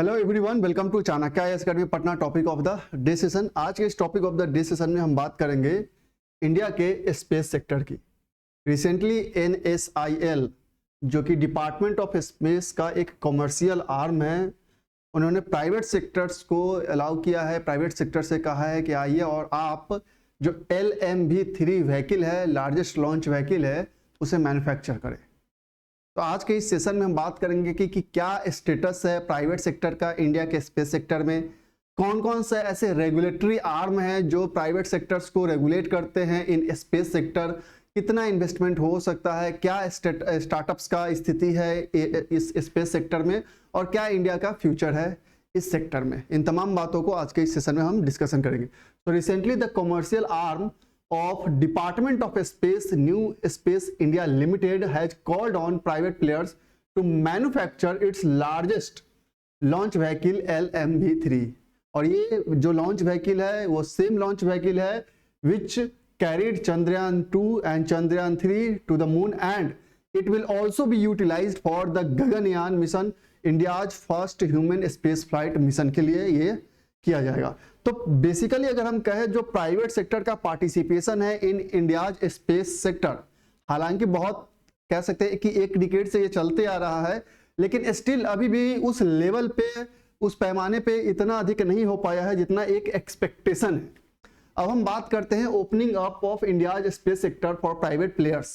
Hello everyone, welcome to Chanakya IAS academy Patna. Topic of the day session. आज के इस topic of the day session में हम बात करेंगे इंडिया के स्पेस सेक्टर की। रिसेंटली NSIL जो कि डिपार्टमेंट ऑफ स्पेस का एक कमर्शियल आर्म है, उन्होंने प्राइवेट सेक्टर्स को अलाउ किया है, प्राइवेट सेक्टर से कहा है कि आइए और आप जो LMV-3 व्हीकल है, लार्जेस्ट लॉन्च व्हीकल है, उसे मैन्युफैक्चर करें। तो आज के इस सेशन में हम बात करेंगे कि क्या स्टेटस है प्राइवेट सेक्टर का इंडिया के स्पेस सेक्टर में, कौन कौन से ऐसे रेगुलेटरी आर्म हैं जो प्राइवेट सेक्टर्स को रेगुलेट करते हैं इन स्पेस सेक्टर, कितना इन्वेस्टमेंट हो सकता है, क्या स्टार्टअप्स का स्थिति है इस स्पेस सेक्टर में और क्या इंडिया का फ्यूचर है इस सेक्टर में। इन तमाम बातों को आज के इस सेशन में हम डिस्कशन करेंगे। तो recently the commercial arm of Department of Space, New Space India Limited has called on private players to manufacture its largest launch vehicle LMV-3। और ये जो लॉन्च व्हीकल है वो सेम लॉन्च व्हीकल है which carried Chandrayaan 2 and Chandrayaan 3 to the moon, and it will also be utilized for the Gaganyaan mission, India's first human space flight mission के लिए ये किया जाएगा। तो बेसिकली अगर हम कहें जो प्राइवेट सेक्टर का पार्टिसिपेशन है इन इंडियाज स्पेस सेक्टर, हालांकि बहुत कह सकते हैं कि एक डिकेड से ये चलते आ रहा है, लेकिन स्टिल अभी भी उस लेवल पे, उस पैमाने पे इतना अधिक नहीं हो पाया है जितना एक एक्सपेक्टेशन है। अब हम बात करते हैं opening up of India's space sector for private players.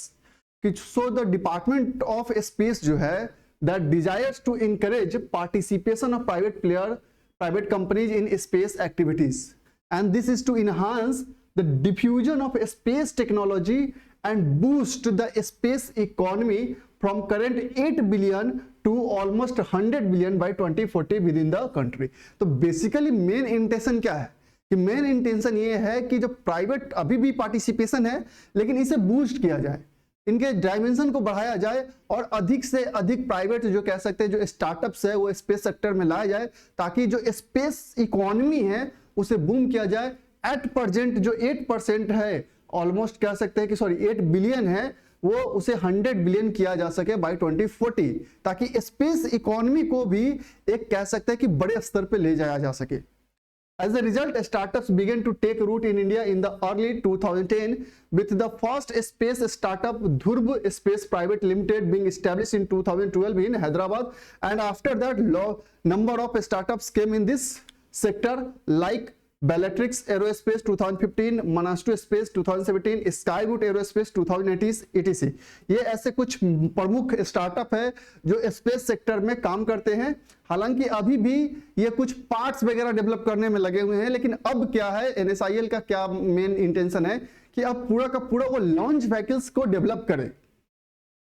So the department of space जो है that desires to encourage participation of private companies in space activities, and this is to enhance the diffusion of space technology and boost the space economy from current 8 billion to almost 100 billion by 2040 within the country। तो basically main intention क्या है कि main intention ये है कि जो private अभी भी पार्टिसिपेशन है लेकिन इसे बूस्ट किया जाए, इनके डायमेंशन को बढ़ाया जाए और अधिक से अधिक प्राइवेट जो कह सकते हैं जो स्टार्टअप्स है वो स्पेस सेक्टर में लाया जाए, ताकि जो स्पेस इकोनॉमी है उसे बूम किया जाए। एट प्रेजेंट जो 8% है, ऑलमोस्ट कह सकते हैं कि 8 बिलियन है, वो उसे 100 बिलियन किया जा सके बाय 2040, ताकि स्पेस इकोनॉमी को भी एक कह सकते हैं कि बड़े स्तर पर ले जाया जा सके। As a result, startups began to take root in India in the early 2010, with the first space startup Dhruv Space Private Limited being established in 2012 in Hyderabad, and after that, number of startups came in this sector like Bellatrix Aerospace 2015, Manastu Space 2017, Skyboot Aerospace 2018 etc। ये ऐसे कुछ प्रमुख startup है जो space sector में काम करते हैं। हालांकि अभी भी ये कुछ पार्ट्स वगैरह डेवलप करने में लगे हुए हैं, लेकिन अब क्या है, NSIL का क्या मेन इंटेंशन है कि अब पूरा का पूरा वो लॉन्च व्हीकल्स को डेवलप करें।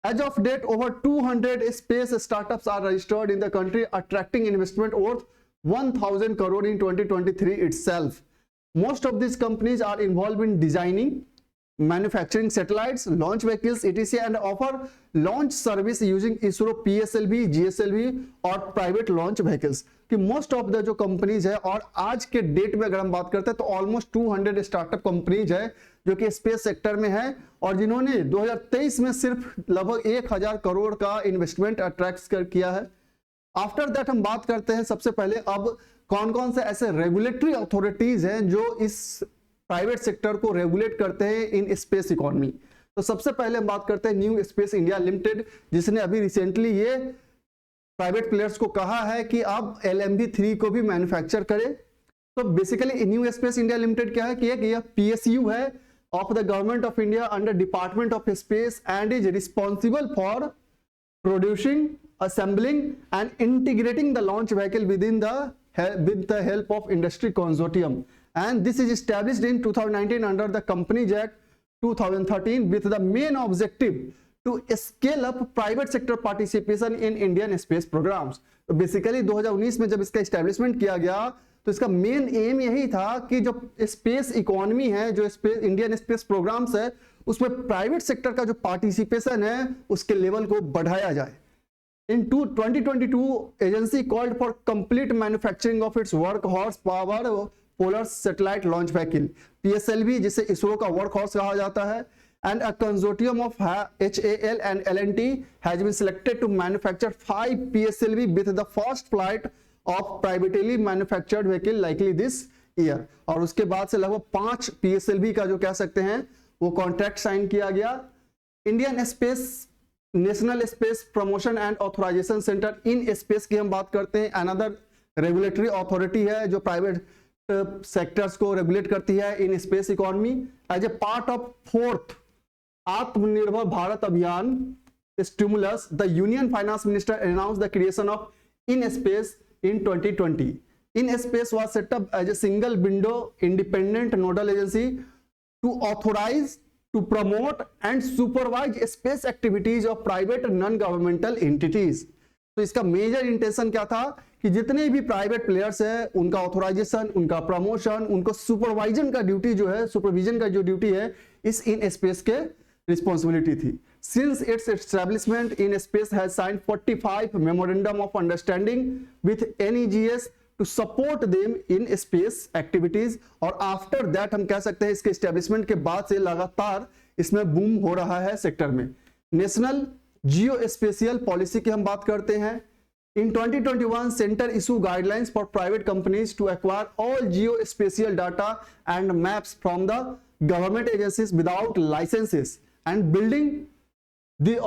As of date, over 200 space startups are registered in the country, attracting investment worth 1,000 crore in 2023 itself. Most of these companies are involved in designing, manufacturing satellites, launch vehicles, etc., and offer launch service using ISRO PSLV, GSLV और private launch vehicles। कि most of the जो companies है, और आज के date में अगर हम बात करते हैं तो ऑलमोस्ट 200 स्टार्टअप कंपनीज है जो कि स्पेस सेक्टर में है और जिन्होंने 2023 में सिर्फ लगभग 1,000 करोड़ का इन्वेस्टमेंट अट्रैक्ट किया है। आफ्टर दैट हम बात करते हैं सबसे पहले अब कौन कौन से ऐसे रेगुलेटरी अथॉरिटीज हैं जो इस प्राइवेट सेक्टर को रेगुलेट करते हैं इन स्पेस इकोनॉमी। तो सबसे पहले हम बात करते हैं न्यू स्पेस इंडिया लिमिटेड, जिसने अभी रिसेंटली ये प्राइवेट प्लेयर्स को कहा है कि अब LMV-3 को भी मैन्युफैक्चर करें। तो basically new space India limited क्या है कि यह PSU है of the government of India under department of space and is responsible for producing, assembling and integrating the launch vehicle with the help of industry consortium, and this is established in 2019 under the Companies Act 2013 with the main objective to scale up private sector participation in Indian space programs। तो basically 2019 में जब इसका establishment किया गया तो इसका main M यही था कि जो स्पेस इकोनॉमी है, जो इंडियन स्पेस प्रोग्राम्स है, उसमें प्राइवेट सेक्टर का जो पार्टिसिपेशन है उसके लेवल को बढ़ाया जाए। In 2022, agency called for complete manufacturing of its workhorse power polar satellite launch vehicle PSLV, जिसे इसरो का वर्कहॉर्स कहा जाता है, and a consortium of HAL and L&T has been selected to manufacture 5 PSLV with the first flight of privately manufactured vehicle likely this year. और उसके बाद से लगभग 5 PSLV का जो कह सकते हैं वो कॉन्ट्रैक्ट साइन किया गया। Indian space national space promotion and authorisation centre in space की हम बात करते हैं, अनदर रेगुलेटरी अथॉरिटी है जो प्राइवेट सेक्टर्स को रेगुलेट करती है in space economy. As a part of 4th Atmanirbhar Bharat Abhiyan stimulus, the union finance minister announce the creation of in space in 2020। In space was set up as a single window independent nodal agency to authorise, to promote and supervise space activities of private non-governmental entities। तो इसका major intention क्या था कि जितने भी private players है उनका authorisation, उनका प्रमोशन, उनको सुपरवाइजन का ड्यूटी जो है, सुपरविजन का जो ड्यूटी है इस इन स्पेस के रिस्पॉन्सिबिलिटी थी। Since it's establishment in space has signed 45 memorandum of understanding with NEGS to support them in space activities। और आफ्टर दैट हम कह सकते हैं इसके एस्टेब्लिशमेंट के बाद से लगातार इसमें बूम हो रहा है सेक्टर में। नेशनल जियो स्पेशियल पॉलिसी की हम बात करते हैं। In 2021 centre issue guidelines for private companies to acquire all geo spatial data and maps from the government agencies without licences and building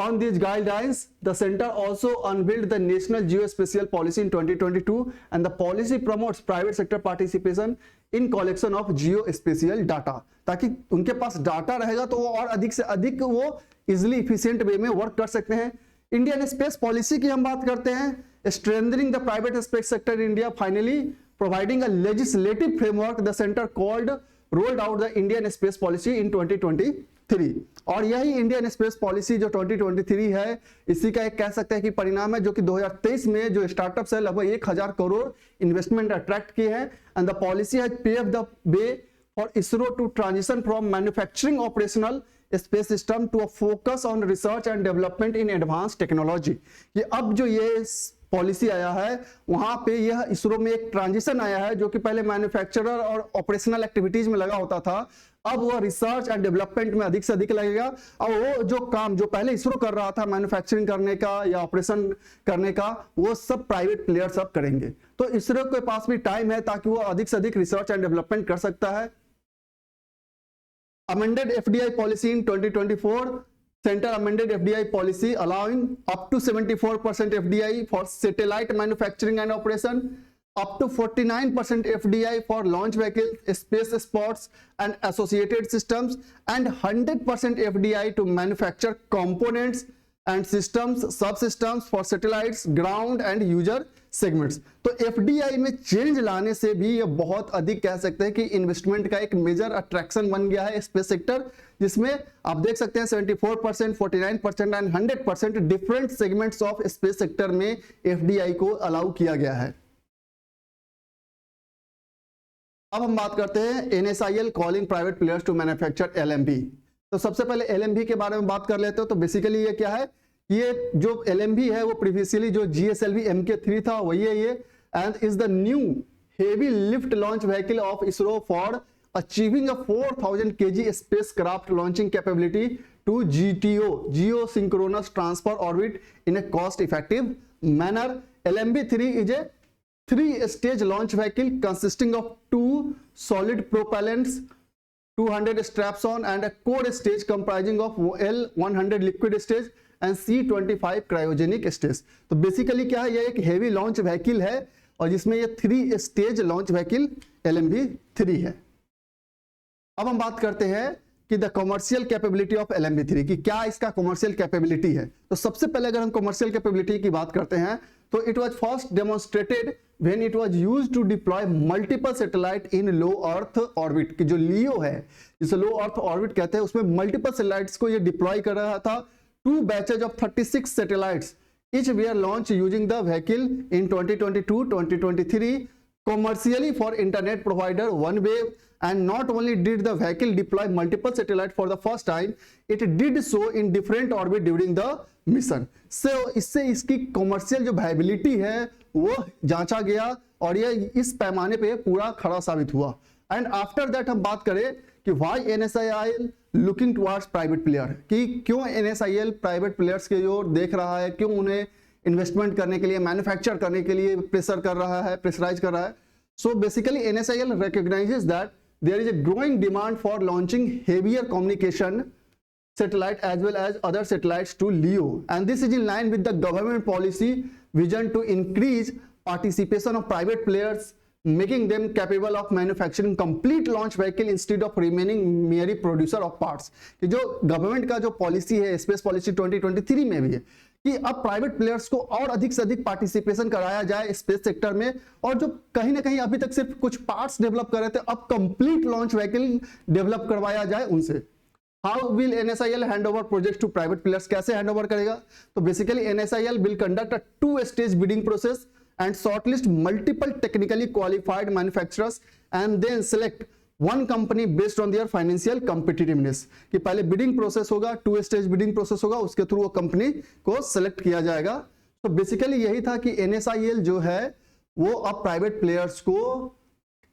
on these guidelines, the center also unveiled the national geospatial policy in 2022 and the policy promotes private sector participation in collection of geospatial data, ताकि उनके पास data रहेगा तो वो और अधिक से अधिक वो इजिली इफिशिएंट वे में वर्क कर सकते हैं। इंडियन स्पेस पॉलिसी की हम बात करते हैं। Strengthening the private space sector in India, finally providing a legislative framework, the centre called rolled out the Indian space policy in 2023। और यही इंडियन स्पेस पॉलिसी जो 2023 है इसी का एक कह सकते हैं कि परिणाम है, जो कि 2023 में जो स्टार्टअप्स है लगभग 1000 करोड़ इन्वेस्टमेंट अट्रैक्ट किए हैं। And the policy has paved the way for ISRO to transition from manufacturing operational space system to a focus on research and development in advance technology. ये अब जो ये पॉलिसी आया है वहां पे यह इसरो में एक ट्रांजिशन आया है, जो कि पहले मैन्युफैक्चरर और ऑपरेशनल एक्टिविटीज में लगा होता था, अब वो रिसर्च एंड डेवलपमेंट में अधिक से अधिक लगेगा। और वो जो काम जो पहले इसरो कर रहा था मैन्युफैक्चरिंग करने का या ऑपरेशन करने का, वो सब प्राइवेट प्लेयर्स अब करेंगे। तो इसरो के पास भी टाइम है ताकि वो अधिक से अधिक रिसर्च एंड डेवलपमेंट कर सकता है। Amended FDI policy in 2024, Center amended FDI policy allowing up to 74% FDI for satellite manufacturing and operation, up to 49% FDI for launch vehicles, space sports and associated systems, and 100% FDI to manufacture components and systems, subsystems for satellites, ground and user segments। तो FDI में change लाने से भी ये बहुत अधिक कह सकते हैं कि इन्वेस्टमेंट का एक मेजर अट्रैक्शन बन गया है स्पेस सेक्टर, जिसमें आप देख सकते हैं 74%, 49% and 100% different segments of space sector में FDI को अलाउ किया गया है। अब हम बात करते हैं NSIL calling private players to manufacture LMB। तो सबसे पहले LMB के बारे में बात कर लेते हो। तो बेसिकली ये क्या है, ये जो LMB है वो प्रीवियसली जो GSLV Mk3 था वही है ये, and is the new heavy lift launch vehicle of ISRO for achieving a 4000 kg spacecraft launching capability to GTO, geosynchronous transfer orbit, in a cost effective manner। LMB-3 is a 3-stage launch vehicle consisting of 2 solid propellants, 200 straps on and a core stage comprising of L100 liquid stage and C25 cryogenic stage। तो basically क्या है, ये एक heavy launch vehicle है और जिसमें ये 3 stage launch vehicle LMB-3 है। अब हम बात करते हैं कि the commercial capability of LMB-3 की, क्या इसका कमर्शियल कैपेबिलिटी है। तो सबसे पहले अगर हम कमर्शियल कैपेबिलिटी की बात करते हैं तो it was first demonstrated when it was used to deploy multiple satellite in low earth orbit की जो लियो है, जिसे लो अर्थ ऑर्बिट कहते हैं, उसमें मल्टीपल सैटेलाइट्स को ये डिप्लॉय कर रहा था। 2 batches of 36 satellites each were launched using the vehicle in 2022-2023 commercially for internet provider OneWeb, and not only did the vehicle deploy multiple satellites for the first time, it did so in different orbit during the mission। so इससे इसकी commercial जो viability है वो जांचा गया और ये इस पैमाने पे पूरा खड़ा साबित हुआ। एंड आफ्टर दैट हम बात करें कि why NSIL looking towards private player, कि क्यों NSIL प्राइवेट प्लेयर्स के ओर देख रहा है, क्यों उन्हें इन्वेस्टमेंट करने के लिए, मैन्युफैक्चर करने के लिए प्रेशराइज कर रहा है. So basically NSIL recognizes that there is a growing demand for launching heavier communication satellite as well as other satellites to LEO, and this is in line with the government policy vision to increase participation of private players, making them capable of manufacturing complete launch vehicle instead of remaining mere producer of parts. कि जो government का जो policy है, space policy 2023 में भी है कि अब प्राइवेट प्लेयर्स को और अधिक से अधिक पार्टिसिपेशन कराया जाए स्पेस सेक्टर में, और जो कहीं ना कहीं अभी तक सिर्फ कुछ पार्ट्स डेवलप कर रहे थे, अब कंप्लीट लॉन्च व्हीकल डेवलप करवाया जाए उनसे. How will NSIL hand over project to private players, कैसे हैंड ओवर करेगा? तो basically NSIL will conduct a 2-stage bidding process and shortlist multiple technically qualified manufacturers and then select one company based on their financial competitiveness. कि पहले bidding process होगा, 2-stage bidding process होगा, उसके through वो company को select किया जाएगा. तो बेसिकली यही था कि NSIL जो है वो अब प्राइवेट प्लेयर्स को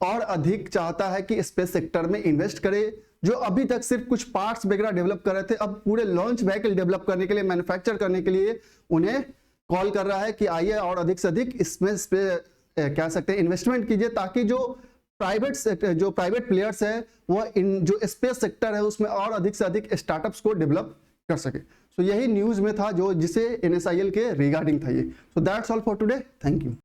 और अधिक चाहता है कि स्पेस सेक्टर में इन्वेस्ट करे. जो अभी तक सिर्फ कुछ पार्ट्स वगैरह डेवलप कर रहे थे, अब पूरे लॉन्च व्हीकल डेवलप करने के लिए, मैन्युफैक्चर करने के लिए उन्हें कॉल कर रहा है कि आइए और अधिक से अधिक इसमें कह सकते हैं इन्वेस्टमेंट कीजिए, ताकि जो प्राइवेट प्लेयर्स है वो इन जो स्पेस सेक्टर है उसमें और अधिक से अधिक स्टार्टअप्स को डेवलप कर सके. सो यही न्यूज में था जो जिसे NSIL के रिगार्डिंग था ये. So that's all for today. Thank you.